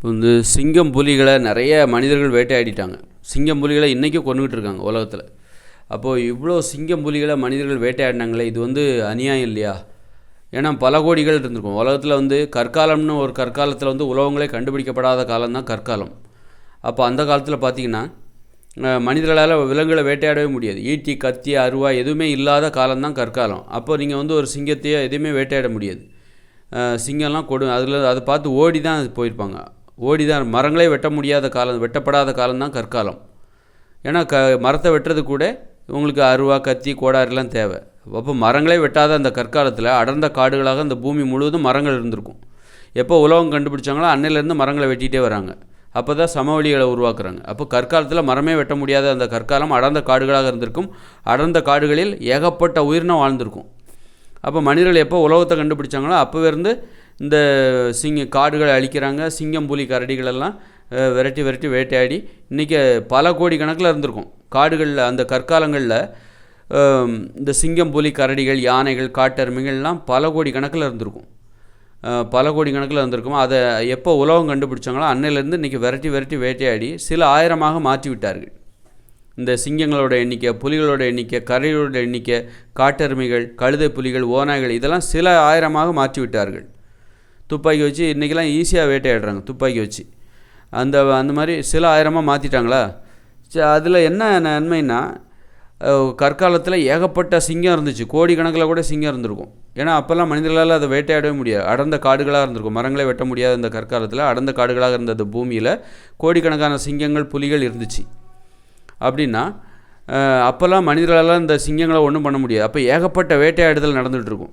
வந்து சிங்கம் புலிகளை நிறைய மனிதர்கள் வேட்டையாடிட்டாங்க. சிங்கம் புலிகளை இன்றைக்கும் கொண்டுகிட்டு இருக்காங்க உலகத்தில். அப்போது இவ்வளோ சிங்கம் புலிகளை மனிதர்கள் வேட்டையாடினாங்களே, இது வந்து அநியாயம் இல்லையா? ஏன்னா பல கோடிகள் இருந்திருக்கும் உலகத்தில். வந்து கற்காலம்னு ஒரு கற்காலத்தில் வந்து உலகங்களே கண்டுபிடிக்கப்படாத காலம்தான் கற்காலம். அப்போ அந்த காலத்தில் பார்த்திங்கன்னா மனிதர்களால் விலங்குகளை வேட்டையாடவே முடியாது. ஈட்டி, கத்தி, அருவா எதுவுமே இல்லாத காலம்தான் கற்காலம். அப்போ நீங்கள் வந்து ஒரு சிங்கத்தையோ எதுவுமே வேட்டையாட முடியாது. சிங்கம்லாம் அதை பார்த்து ஓடி தான் போயிருப்பாங்க. ஓடி தான். மரங்களே வெட்ட முடியாத காலம், வெட்டப்படாத காலம்தான் கற்காலம். ஏன்னா மரத்தை வெட்டுறது கூட உங்களுக்கு அருவா, கத்தி, கோடாரிலாம் தேவை. அப்போ மரங்களே வெட்டாத அந்த கற்காலத்தில் அடர்ந்த காடுகளாக அந்த பூமி முழுவதும் மரங்கள் இருந்திருக்கும். எப்போ உலகம் கண்டுபிடிச்சாங்களோ அன்னையிலேருந்து மரங்களை வெட்டிகிட்டே வராங்க. அப்போ தான் சமவெளிகளை உருவாக்குறாங்க. அப்போ கற்காலத்தில் மரமே வெட்ட முடியாத அந்த கற்காலம் அடர்ந்த காடுகளாக இருந்திருக்கும். அடர்ந்த காடுகளில் ஏகப்பட்ட உயிரினம் வாழ்ந்திருக்கும். அப்போ மனிதர்கள் எப்போ உலகத்தை கண்டுபிடிச்சாங்களோ அப்போவே இருந்து இந்த காடுகளை அழிக்கிறாங்க. சிங்கம், புலி, கரடிகளெல்லாம் விரட்டி விரட்டி வேட்டையாடி இன்றைக்கி பல கோடி கணக்கில் இருந்திருக்கும் காடுகளில். அந்த கற்காலங்களில் இந்த சிங்கம், புலி, கரடிகள், யானைகள், காட்டெருமைகள்லாம் பல கோடி கணக்கில் இருந்திருக்கும். பல கோடி கணக்கில் இருந்திருக்கும். அதை எப்போ உலகம் கண்டுபிடிச்சாங்களோ அன்னையிலேருந்து இன்றைக்கி விரட்டி விரட்டி வேட்டையாடி சில ஆயிரமாக மாற்றி விட்டார்கள். இந்த சிங்கங்களோட எண்ணிக்கை, புலிகளோட எண்ணிக்கை, கரடிகளோட எண்ணிக்கை, காட்டெருமைகள், கழுதை புலிகள், ஓநாய்கள் இதெல்லாம் சில ஆயிரமாக மாற்றி விட்டார்கள். துப்பாக்கி வச்சு இன்றைக்கெல்லாம் ஈஸியாக வேட்டையாடுறாங்க துப்பாக்கி வச்சு. அந்த மாதிரி சில ஆயிரமாக மாற்றிட்டாங்களா. அதில் என்ன நன்மைன்னா, கற்காலத்தில் ஏகப்பட்ட சிங்கம் இருந்துச்சு. கோடிக்கணக்கில் கூட சிங்கம் இருந்திருக்கும். ஏன்னா அப்போல்லாம் மனிதர்களால் அதை வேட்டையாடவே முடியாது. அடர்ந்த காடுகளாக இருந்திருக்கும். மரங்களே வெட்ட முடியாத இந்த கற்காலத்தில் அடர்ந்த காடுகளாக இருந்த அந்த பூமியில் கோடிக்கணக்கான சிங்கங்கள், புலிகள் இருந்துச்சு. அப்படின்னா அப்போல்லாம் மனிதர்களால் இந்த சிங்கங்களை ஒன்றும் பண்ண முடியாது. அப்போ ஏகப்பட்ட வேட்டையாடுதல் நடந்துகிட்ருக்கும்.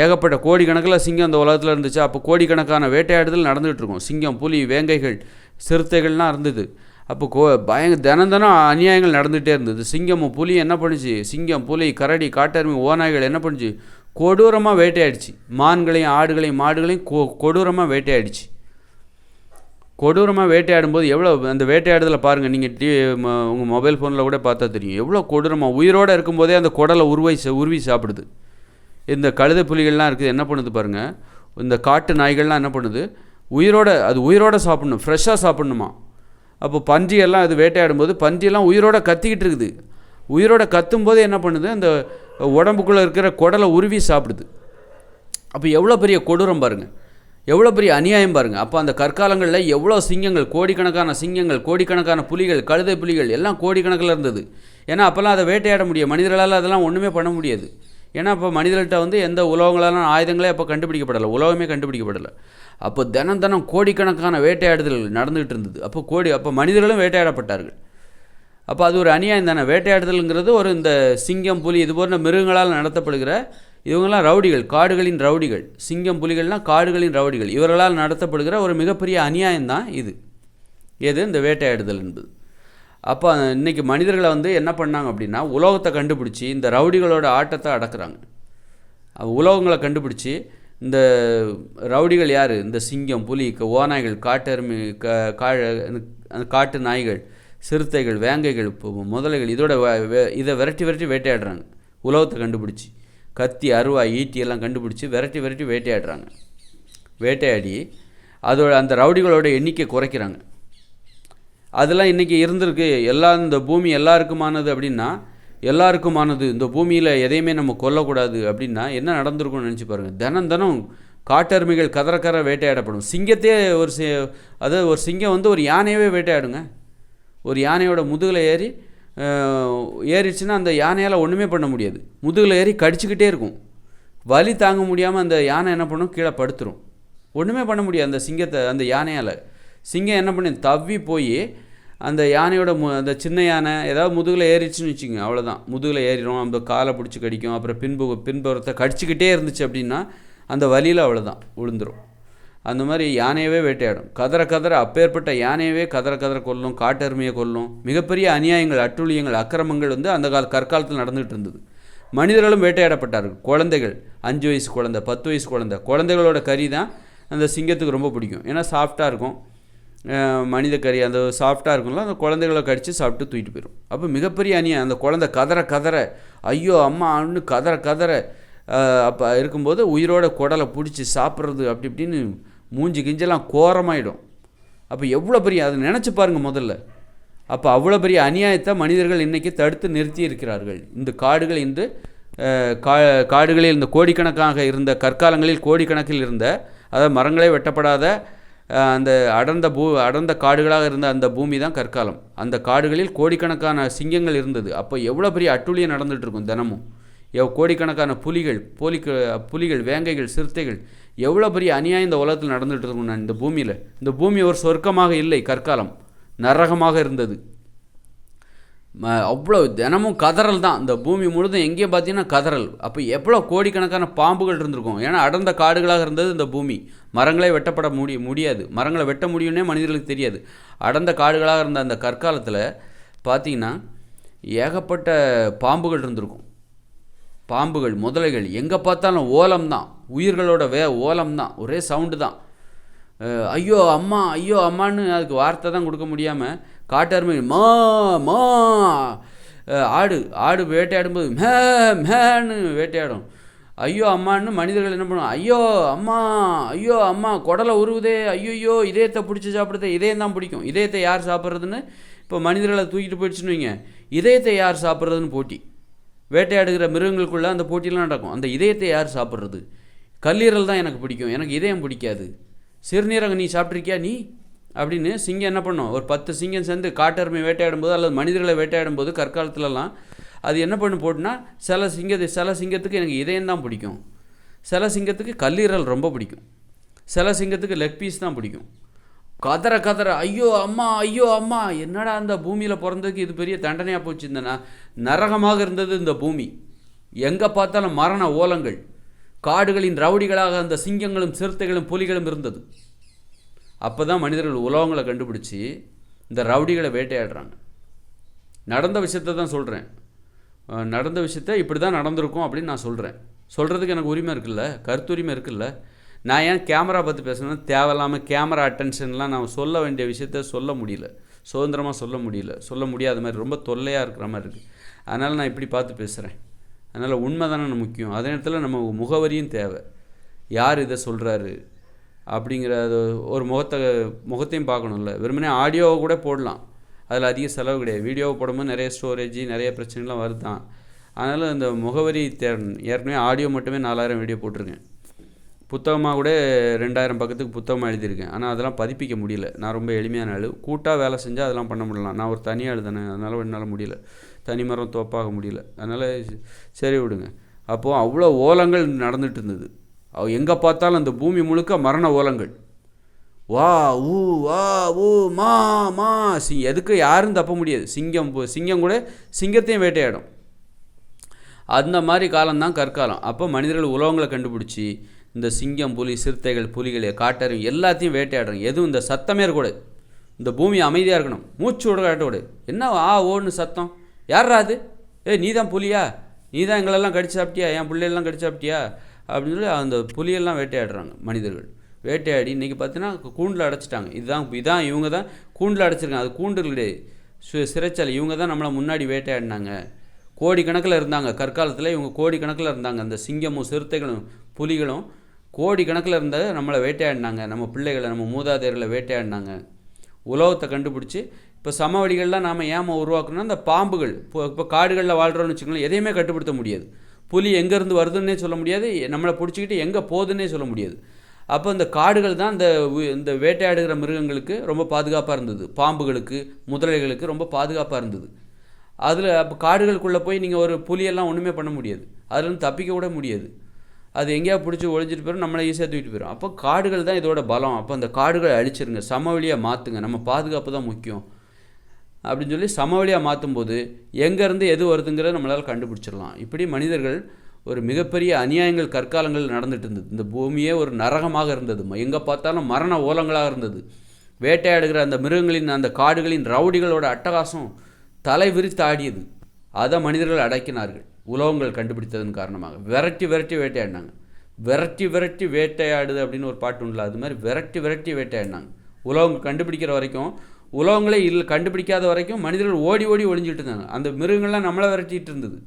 ஏகப்பட்ட கோடிக்கணக்கில் சிங்கம் அந்த உலகத்தில் இருந்துச்சு. அப்போ கோடிக்கணக்கான வேட்டையாடுதல் நடந்துகிட்ருக்கும். சிங்கம், புலி, வேங்கைகள், சிறுத்தைகள்லாம் இருந்தது. அப்போ தினம் அநியாயங்கள் நடந்துகிட்டே இருந்தது. சிங்கமும் புலி என்ன பண்ணுச்சு? சிங்கம், புலி, கரடி, காட்டெருமை, ஓநாய்கள் என்ன பண்ணுச்சு? கொடூரமாக வேட்டையாடிச்சு. மான்களையும், ஆடுகளையும், மாடுகளையும் கொடூரமாக வேட்டையாடிச்சு. கொடூரமாக வேட்டையாடும்போது எவ்வளோ அந்த வேட்டையாடுதலை பாருங்கள். நீங்கள் உங்கள் மொபைல் ஃபோனில் கூட பார்த்தா தெரியும். எவ்வளோ கொடூரமாக உயிரோடு இருக்கும்போதே அந்த குடலை உருவி சாப்பிடுது. இந்த கழுதை புலிகள்லாம் இருக்குது, என்ன பண்ணுது பாருங்கள். இந்த காட்டு நாய்கள்லாம் என்ன பண்ணுது? உயிரோடு சாப்பிடணும், ஃப்ரெஷ்ஷாக சாப்பிட்ணுமா. அப்போ பன்றியெல்லாம் அது வேட்டையாடும்போது பன்றியெல்லாம் உயிரோடு கத்திக்கிட்டு இருக்குது. உயிரோடு கத்தும்போது என்ன பண்ணுது? அந்த உடம்புக்குள்ளே இருக்கிற குடலை உருவி சாப்பிடுது. அப்போ எவ்வளோ பெரிய கொடூரம் பாருங்கள், எவ்வளோ பெரிய அநியாயம் பாருங்கள். அப்போ அந்த கற்காலங்களில் எவ்வளோ சிங்கங்கள், கோடிக்கணக்கான சிங்கங்கள், கோடிக்கணக்கான புலிகள், கழுதை புலிகள் எல்லாம் கோடிக்கணக்கில் இருந்தது. ஏன்னா அப்போல்லாம் அதை வேட்டையாட முடியும். மனிதர்களால் அதெல்லாம் ஒன்றுமே பண்ண முடியாது. ஏன்னா இப்போ மனிதர்கள்ட்ட வந்து எந்த உலகங்களான ஆயுதங்களே அப்போ கண்டுபிடிக்கப்படலை. உலகமே கண்டுபிடிக்கப்படலை. அப்போ தினம் கோடிக்கணக்கான வேட்டையாடுதல் நடந்துகிட்டு இருந்தது. அப்போ மனிதர்களும் வேட்டையாடப்பட்டார்கள். அப்போ அது ஒரு அநியாயம் தானே. வேட்டையாடுதல்ங்கிறது ஒரு இந்த சிங்கம், புலி இது போன்ற மிருகங்களால் நடத்தப்படுகிற இவங்கெல்லாம் ரவுடிகள், காடுகளின் ரவுடிகள். சிங்கம், புலிகள்னால் காடுகளின் ரவுடிகள். இவர்களால் நடத்தப்படுகிற ஒரு மிகப்பெரிய அநியாயம்தான் இது. இந்த வேட்டையாடுதல் என்பது. அப்போ இன்றைக்கி மனிதர்களை வந்து என்ன பண்ணாங்க அப்படின்னா, உலோகத்தை கண்டுபிடிச்சி இந்த ரவுடிகளோட ஆட்டத்தை அடக்குறாங்க. உலோகங்களை கண்டுபிடிச்சி இந்த ரவுடிகள் யார்? இந்த சிங்கம், புலி, ஓநாய்கள், காட்டெருமை, காட்டு நாய்கள், சிறுத்தைகள், வேங்கைகள், முதலைகள் இதை விரட்டி விரட்டி வேட்டையாடுறாங்க. உலோகத்தை கண்டுபிடிச்சி கத்தி, அருவா, ஈட்டி எல்லாம் கண்டுபிடிச்சி விரட்டி விரட்டி வேட்டையாடுறாங்க. வேட்டையாடி அந்த ரவுடிகளோட எண்ணிக்கை குறைக்கிறாங்க. அதெல்லாம் இன்றைக்கி இருந்திருக்கு. இந்த பூமி எல்லாருக்குமானது அப்படின்னா, எல்லாருக்குமானது இந்த பூமியில் எதையுமே நம்ம கொல்லக்கூடாது அப்படின்னா என்ன நடந்திருக்கும்னு நினச்சி பாருங்கள். தினம் காட்டெருமைகள் கதற வேட்டையாடப்படும். சிங்கத்தையே ஒரு சிங்கம் வந்து ஒரு யானையவே வேட்டையாடுங்க. ஒரு யானையோட முதுகில் ஏறிச்சுன்னா அந்த யானையால் ஒன்றுமே பண்ண முடியாது. முதுகில் ஏறி கடிச்சிக்கிட்டே இருக்கும். வலி தாங்க முடியாமல் அந்த யானை என்ன பண்ணும்? கீழே படுத்துரும். ஒன்றுமே பண்ண முடியாது அந்த யானையால். சிங்கம் என்ன பண்ணி தவ்வி போய் அந்த யானையோட அந்த சின்ன யானை ஏதாவது முதுகில் ஏறிச்சுன்னு வச்சுங்க, அவ்வளோதான். முதுகில் ஏறிடும். அந்த காலை பிடிச்சி கடிக்கும். அப்புறம் பின்புறத்தை கடிச்சிக்கிட்டே இருந்துச்சு அப்படின்னா அந்த வலியில் அவ்வளோதான், விழுந்துடும். அந்த மாதிரி யானையவே வேட்டையாடும். கதற அப்பேற்பட்ட யானையவே கதற கொல்லும். காட்டெருமையை கொல்லும். மிகப்பெரிய அநியாயங்கள், அட்டுழியங்கள், அக்கிரமங்கள் வந்து அந்த கற்காலத்தில் நடந்துகிட்டு இருந்தது. மனிதர்களும் வேட்டையாடப்பட்டார்கள். குழந்தைகள், 5 வயசு குழந்தை, 10 வயசு குழந்தைகளோட கறி தான் அந்த சிங்கத்துக்கு ரொம்ப பிடிக்கும். ஏன்னா சாஃப்டாக இருக்கும். மனித கறி அந்த சாஃப்டாக இருக்கும்ல, அந்த குழந்தைகளை கடித்து சாப்பிட்டு தூக்கிட்டு போயிடும். அப்போ மிகப்பெரிய அநியாயம். அந்த குழந்தை கதற ஐயோ அம்மா அண்ணு கதற அப்போ இருக்கும்போது உயிரோட குடலை பிடிச்சி சாப்பிட்றது அப்படி இப்படின்னு மூஞ்சி கிஞ்செல்லாம் கோரமாயிடும். அப்போ எவ்வளோ பெரிய அதை நினச்சி பாருங்கள் முதல்ல. அப்போ அவ்வளோ பெரிய அநியாயத்தை மனிதர்கள் இன்றைக்கி தடுத்து நிறுத்தி இருக்கிறார்கள். இந்த காடுகள் இந்த காடுகளில் இந்த கோடிக்கணக்காக இருந்த கற்காலங்களில் கோடிக்கணக்கில் இருந்த, அதாவது மரங்களே வெட்டப்படாத அந்த அடர்ந்த காடுகளாக இருந்த அந்த பூமி தான் கற்காலம். அந்த காடுகளில் கோடிக்கணக்கான சிங்கங்கள் இருந்தது. அப்போ எவ்வளோ பெரிய அட்டூழியம் நடந்துகிட்ருக்கும் தினமும். கோடிக்கணக்கான புலிகள், வேங்கைகள், சிறுத்தைகள், எவ்வளோ பெரிய அநியாயம் இந்த உலகத்தில் நடந்துகிட்டு இருக்கும். இந்த பூமியில், இந்த பூமி ஒரு சொர்க்கமாக இல்லை, கற்காலம் நரகமாக இருந்தது. அவ்வளோ தினமும் கதறல் தான். இந்த பூமி முழுதும் எங்கேயும் பார்த்தீங்கன்னா கதறல். அப்போ எவ்வளோ கோடிக்கணக்கான பாம்புகள் இருந்திருக்கும். ஏன்னா அடர்ந்த காடுகளாக இருந்தது இந்த பூமி. மரங்களே வெட்டப்பட முடியாது. மரங்களை வெட்ட முடியும்னே மனிதர்களுக்கு தெரியாது. அடர்ந்த காடுகளாக இருந்த அந்த கற்காலத்தில் பார்த்தீங்கன்னா ஏகப்பட்ட பாம்புகள் இருந்திருக்கும். பாம்புகள், முதலைகள், எங்கே பார்த்தாலும் ஓலம் தான். உயிர்களோட ஓலம் தான். ஒரே சவுண்டு தான். ஐயோ அம்மா, ஐயோ அம்மான்னு அதுக்கு வார்த்தை தான் கொடுக்க முடியாமல் காட்டெருமை மா மா. ஆடு வேட்டையாடும்போது மே மேன்னு வேட்டையாடும். ஐயோ அம்மான்னு மனிதர்கள் என்ன பண்ணுவோம், ஐயோ அம்மா, ஐயோ அம்மா, குடலை உருவுதே, ஐயோ இதயத்தை பிடிச்சி சாப்பிடுதே. இதயம் தான் பிடிக்கும். இதயத்தை யார் சாப்பிட்றதுன்னு இப்போ மனிதர்களை தூக்கிட்டு போயிடுச்சுன்னு வைங்க, இதயத்தை யார் சாப்பிட்றதுன்னு போட்டி. வேட்டையாடுகிற மிருகங்களுக்குள்ளே அந்த போட்டியெலாம் நடக்கும். அந்த இதயத்தை யார் சாப்பிட்றது? கல்லீரல் தான் எனக்கு பிடிக்கும், எனக்கு இதயம் பிடிக்காது. சிறுநீரகம் நீ சாப்பிட்ருக்கியா நீ அப்படின்னு சிங்கம் என்ன பண்ணும், ஒரு 10 சிங்கம் சேர்ந்து காட்டெருமை வேட்டையாடும்போது அல்லது மனிதர்களை வேட்டையாடும்போது கற்காலத்துலலாம் அது என்ன பண்ணு போட்டுனா, சில சிங்கத்துக்கு எனக்கு இதயம் தான் பிடிக்கும், சில சிங்கத்துக்கு கல்லீரல் ரொம்ப பிடிக்கும், சில சிங்கத்துக்கு லெக் பீஸ் தான் பிடிக்கும். கதற ஐயோ அம்மா, ஐயோ அம்மா. என்னடா அந்த பூமியில் பிறந்ததுக்கு இது பெரிய தண்டனையாக போச்சு. இந்த நரகமாக இருந்தது இந்த பூமி. எங்கே பார்த்தாலும் மரண ஓலங்கள். காடுகளின் ரவுடிகளாக அந்த சிங்கங்களும் சிறுத்தைகளும் புலிகளும் இருந்தது. அப்போ தான் மனிதர்கள் உலகங்களை கண்டுபிடிச்சி இந்த ரவுடிகளை வேட்டையாடுறாங்க. நடந்த விஷயத்தை தான் சொல்கிறேன். நடந்த விஷயத்த இப்படி தான் நடந்திருக்கும் அப்படின்னு நான் சொல்கிறேன். சொல்கிறதுக்கு எனக்கு உரிமை இருக்குல்ல, கருத்துரிமை இருக்குல்ல. நான் ஏன் கேமரா பார்த்து பேசணும்னா, தேவையில்லாமல் கேமரா அட்டென்ஷன்லாம் நான் சொல்ல வேண்டிய விஷயத்த சொல்ல முடியல, சுதந்திரமாக சொல்ல முடியாத மாதிரி ரொம்ப தொல்லையாக இருக்கிற மாதிரி இருக்குது. அதனால் நான் இப்படி பார்த்து பேசுகிறேன். அதனால் உண்மை தானே முக்கியம். அதே நேரத்தில் நம்ம முகவரியும் தேவை. யார் இதை சொல்கிறாரு அப்படிங்கிற ஒரு முகத்தையும் பார்க்கணும்ல. வெறுமனே ஆடியோவை கூட போடலாம், அதில் அதிக செலவு கிடையாது. வீடியோவை போடும்போது நிறைய ஸ்டோரேஜ், நிறைய பிரச்சனைலாம் வருது தான். அதனால் இந்த முகவரி ஏற்கனவே ஆடியோ மட்டுமே 4000 வீடியோ போட்டிருக்கேன். புத்தகமாக கூட 2000 பக்கத்துக்கு புத்தகமாக எழுதியிருக்கேன். ஆனால் அதெல்லாம் பதிப்பிக்க முடியல. நான் ரொம்ப எளிமையான ஆள். கூட்டாக வேலை செஞ்சால் அதெல்லாம் பண்ண முடியலாம். நான் ஒரு தனியாக எழுதுனேன், அதனால் என்னால் முடியல. தனிமரம் தோப்பாக முடியல. அதனால் சரி விடுங்க. அப்போது அவ்வளோ ஓலங்கள் நடந்துகிட்டு இருந்தது. எங்கே பார்த்தாலும் அந்த பூமி முழுக்க மரண ஓலங்கள். வா ஊ மா மா. எதுக்கு யாரும் தப்ப முடியாது. சிங்கம் கூட சிங்கத்தையும் வேட்டையாடும். அந்த மாதிரி காலம்தான் கற்காலம். அப்போ மனிதர்கள் உலகங்களை கண்டுபிடிச்சி இந்த சிங்கம், புலி, சிறுத்தைகள், புலிகள், காட்டெருமை எல்லாத்தையும் வேட்டையாடுறாங்க. எதுவும் இந்த சத்தமே இருக்கக்கூடாது. இந்த பூமி அமைதியாக இருக்கணும். மூச்சு விட காட்டக்கூடாது. என்ன ஓன்னு சத்தம், யாரா அது? நீ தான் புலியா? நீ தான் எங்களெல்லாம் கடிச்சு சாப்பிட்டியா? என் பிள்ளையெல்லாம் கடிச்சு சாப்பிட்டியா அப்படின்னு சொல்லி அந்த புலியெல்லாம் வேட்டையாடுறாங்க மனிதர்கள். வேட்டையாடி இன்றைக்கி பார்த்தீங்கன்னா கூண்டில் அடைச்சிட்டாங்க. இதான் இவங்க தான் கூண்டில் அடைச்சிருக்காங்க. அது கூண்டு கிடையாது, சிறைச்சாலை. இவங்க தான் நம்மளை முன்னாடி வேட்டையாடினாங்க. கோடிக்கணக்கில் இருந்தாங்க கற்காலத்தில். இவங்க கோடிக்கணக்கில் இருந்தாங்க. அந்த சிங்கமும் சிறுத்தைகளும் புலிகளும் கோடிக்கணக்கில் இருந்த நம்மளை வேட்டையாடினாங்க. நம்ம பிள்ளைகளை, நம்ம மூதாதையர்களை வேட்டையாடினாங்க. உலகத்தை கண்டுபிடிச்சி இப்போ சமவெளிகள்லாம் நாம் ஏமா உருவாக்கணும்னா இந்த பாம்புகள். இப்போ காடுகளில் வாழ்கிறோன்னு வச்சுக்கோங்களேன், எதையுமே கட்டுப்படுத்த முடியாது. புலி எங்கேருந்து வருதுன்னே சொல்ல முடியாது, நம்மளை பிடிச்சிக்கிட்டு எங்கே போகுதுன்னே சொல்ல முடியாது. அப்போ இந்த காடுகள் தான் இந்த வேட்டையாடுகிற மிருகங்களுக்கு ரொம்ப பாதுகாப்பாக இருந்தது. பாம்புகளுக்கு, முதலைகளுக்கு ரொம்ப பாதுகாப்பாக இருந்தது. அதில் அப்போ காடுகளுக்குள்ளே போய் நீங்கள் ஒரு புலியெல்லாம் ஒன்றுமே பண்ண முடியாது. அதுலேருந்து தப்பிக்க கூட முடியாது. அது எங்கேயாவது பிடிச்சி ஒழிஞ்சிட்டு போயிடும், நம்மளை ஈஸியாக தூக்கிட்டு போயிடும். அப்போ காடுகள் தான் இதோட பலம். அப்போ அந்த காடுகளை அழிச்சிருங்க, சமவெளியாக மாற்றுங்க. நம்ம பாதுகாப்பு தான் முக்கியம் அப்படின்னு சொல்லி சமவெளியாக மாற்றும் போது எங்கேருந்து எது வருதுங்கிறத நம்மளால் கண்டுபிடிச்சிடலாம். இப்படி மனிதர்கள் ஒரு மிகப்பெரிய அநியாயங்கள் கற்காலங்கள் நடந்துகிட்டு இருந்தது. இந்த பூமியே ஒரு நரகமாக இருந்தது. எங்கே பார்த்தாலும் மரண ஓலங்களாக இருந்தது. வேட்டையாடுகிற அந்த மிருகங்களின், அந்த காடுகளின் ரவுடிகளோட அட்டகாசம் தலை விரித்து ஆடியது. அதை மனிதர்கள் அடக்கினார்கள் உலகங்கள் கண்டுபிடித்ததன் காரணமாக. விரட்டி வேட்டையாடினாங்க. விரட்டி வேட்டையாடுது அப்படின்னு ஒரு பாட்டு உண்டுல, அது மாதிரி விரட்டி வேட்டையாடினாங்க. உலகங்கள் கண்டுபிடிக்கிற வரைக்கும், உலகங்களே கண்டுபிடிக்காத வரைக்கும் மனிதர்கள் ஓடி ஒழிஞ்சிட்டு இருந்தாங்க. அந்த மிருகங்கள்லாம் நம்மளை விரட்டிகிட்டு இருந்தது.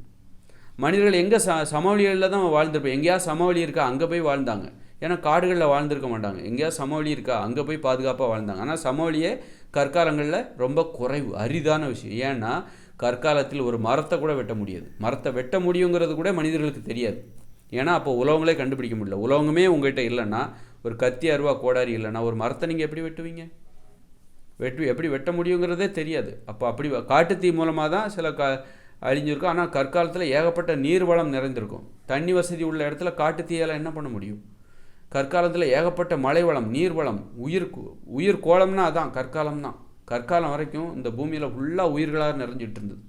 மனிதர்கள் எங்கே சமவெளிகளில் தான் வாழ்ந்துருப்போம். எங்கேயாவது சமவெளி இருக்கா அங்கே போய் வாழ்ந்தாங்க. ஏன்னா காடுகளில் வாழ்ந்திருக்க மாட்டாங்க. எங்கேயாவது சமவெளி இருக்கா, அங்கே போய் பாதுகாப்பாக வாழ்ந்தாங்க. ஆனால் சமவெளியே கற்காலங்களில் ரொம்ப குறைவு, அரிதான விஷயம். ஏன்னா கற்காலத்தில் ஒரு மரத்தை கூட வெட்ட முடியாது. மரத்தை வெட்ட முடியுங்கிறது கூட மனிதர்களுக்கு தெரியாது. ஏன்னா அப்போ உலகங்களே கண்டுபிடிக்க முடியல. உலகமே உங்கள்கிட்ட இல்லைன்னா, ஒரு கத்தி அருவா கோடாரி இல்லைன்னா ஒரு மரத்தை நீங்கள் எப்படி வெட்டுவீங்க? எப்படி வெட்ட முடியுங்கிறதே தெரியாது. அப்போ அப்படி காட்டுத்தீ மூலமாக தான் சில அழிஞ்சிருக்கும். ஆனால் கற்காலத்தில் ஏகப்பட்ட நீர் வளம் நிறைந்திருக்கும். தண்ணி வசதி உள்ள இடத்துல காட்டுத்தீயால் என்ன பண்ண முடியும்? கற்காலத்தில் ஏகப்பட்ட மழை வளம், நீர் வளம், உயிர் கோலம்னா அதான் கற்காலம் தான். கற்காலம் வரைக்கும் இந்த பூமியில் ஃபுல்லாக உயிர்களாக நிறைஞ்சிட்டு இருந்தது.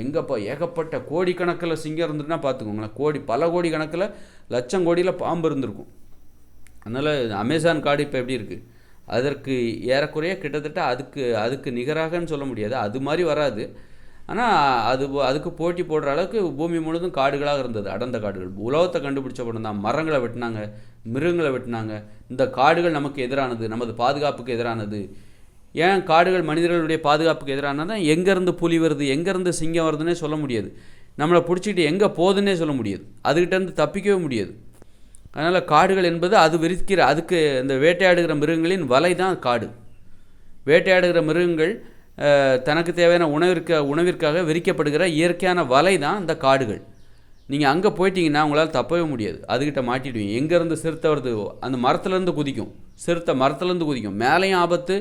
எங்கப்போ ஏகப்பட்ட கோடிக்கணக்கில் சிங்கம் இருந்துட்டுனா பார்த்துக்கோங்களேன். பல கோடி கணக்கில், லட்சம் கோடியில் பாம்பு இருந்திருக்கும். அதனால் அமேசான் காடு இப்போ எப்படி இருக்குது? அதற்கு ஏறக்குறைய கிட்டத்தட்ட அதுக்கு நிகராகன்னு சொல்ல முடியாது, அது மாதிரி வராது. ஆனால் அதுக்கு போட்டி போடுற அளவுக்கு பூமி முழுதும் காடுகளாக இருந்தது, அடர்ந்த காடுகள். உலகத்தை கண்டுபிடிச்ச படம் தான். மரங்களை வெட்டினாங்க, மிருகங்களை வெட்டினாங்க. இந்த காடுகள் நமக்கு எதிரானது, நமது பாதுகாப்புக்கு எதிரானது. ஏன் காடுகள் மனிதர்களுடைய பாதுகாப்புக்கு எதிரானதான்? எங்கேருந்து புலி வருது, எங்கேருந்து சிங்கம் வருதுன்னே சொல்ல முடியாது. நம்மளை பிடிச்சிக்கிட்டு எங்கே போகுதுன்னே சொல்ல முடியாது. அதுக்கிட்டேருந்து தப்பிக்கவே முடியாது. அதனால் காடுகள் என்பது அதுக்கு இந்த வேட்டையாடுகிற மிருகங்களின் வலை தான் காடு. வேட்டையாடுகிற மிருகங்கள் தனக்கு தேவையான உணவிற்காக விரிக்கப்படுகிற இயற்கையான வலை தான் இந்த காடுகள். நீங்கள் அங்கே போயிட்டீங்கன்னா உங்களால் தப்பவே முடியாது. அதுக்கிட்ட மாட்டிடுவீங்க. எங்கேருந்து சிறுத்தை வருது, அந்த மரத்துலேருந்து குதிக்கும். சிறுத்தை மரத்துலேருந்து குதிக்கும். மேலேயும் ஆபத்து,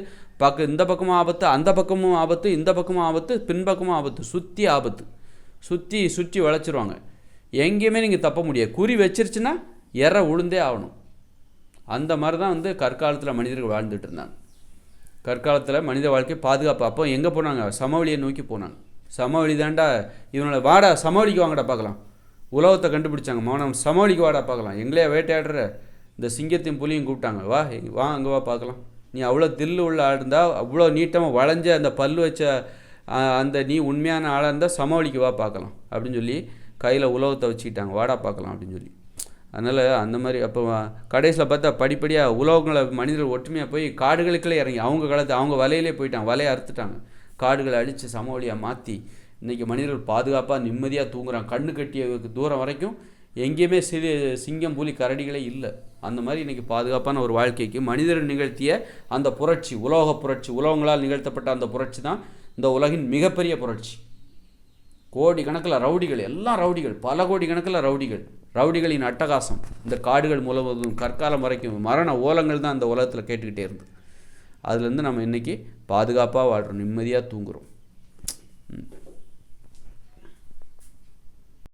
இந்த பக்கமும் ஆபத்து, அந்த பக்கமும் ஆபத்து, இந்த பக்கமும் ஆபத்து, பின்பக்கமும் ஆபத்து, சுற்றி ஆபத்து. சுற்றி வளைச்சிருவாங்க. எங்கேயுமே நீங்கள் தப்ப முடியாது. குறி வச்சிருச்சுன்னா உளுந்தே ஆகணும். அந்த மாதிரி தான் கற்காலத்தில் மனிதர்கள் வாழ்ந்துட்டு இருந்தாங்க. கற்காலத்தில் மனித வாழ்க்கை பாதுகாப்பு. அப்போ எங்கே போனாங்க? சமவெளியை நோக்கி போனாங்க. சமவெளி தாண்டா இவனோட, வாடா சமவெளிக்கு வாங்கடா பார்க்கலாம். உலகத்தை கண்டுபிடிச்சாங்க. மௌனம், சமவெளிக்கு வாடா பார்க்கலாம். எங்களையா வேட்டையாடுற? இந்த சிங்கத்தையும் புலியும் கூப்பிட்டாங்க. வா அங்கே வா பார்க்கலாம். நீ அவ்வளோ தில்லு உள்ள ஆள் இருந்தால், அவ்வளோ நீட்டமாக வளைஞ்ச அந்த பல்லு வச்ச நீ உண்மையான ஆளாக இருந்தால் சமவெளிக்கு வா பார்க்கலாம் அப்படின்னு சொல்லி கையில் உலகத்தை வச்சுக்கிட்டாங்க. வாடா பார்க்கலாம் அப்படின்னு சொல்லி. அதனால் அந்த மாதிரி அப்போ கடைசியில் பார்த்தா படிப்படியாக உலகங்களை மனிதர்கள் ஒற்றுமையாக போய் காடுகளுக்குள்ளே இறங்கி அவங்க வலையிலே போயிட்டாங்க. வலையை அறுத்துட்டாங்க. காடுகளை அழித்து சமவெளியாக மாற்றி இன்றைக்கி மனிதர்கள் பாதுகாப்பாக நிம்மதியாக தூங்குறாங்க. கண்ணு கட்டிய தூரம் வரைக்கும் எங்கேயுமே சிங்கம் புலி கரடிகளே இல்லை. அந்த மாதிரி இன்றைக்கி பாதுகாப்பான ஒரு வாழ்க்கைக்கு மனிதர்கள் நிகழ்த்திய அந்த புரட்சி, உலோக புரட்சி, உலகங்களால் நிகழ்த்தப்பட்ட அந்த புரட்சி தான் இந்த உலகின் மிகப்பெரிய புரட்சி. கோடி கணக்கில் ரவுடிகள், எல்லாம் ரவுடிகள், பல கோடி கணக்கில் ரவுடிகளின் அட்டகாசம் இந்த காடுகள் முழுவதும் கற்காலம் வரைக்கும் மரண ஓலங்கள் தான் இந்த உலகத்தில் கேட்டுக்கிட்டே இருந்தது. அதுலேருந்து நம்ம இன்றைக்கி பாதுகாப்பாக வாழ்கிறோம், நிம்மதியாக தூங்குகிறோம்.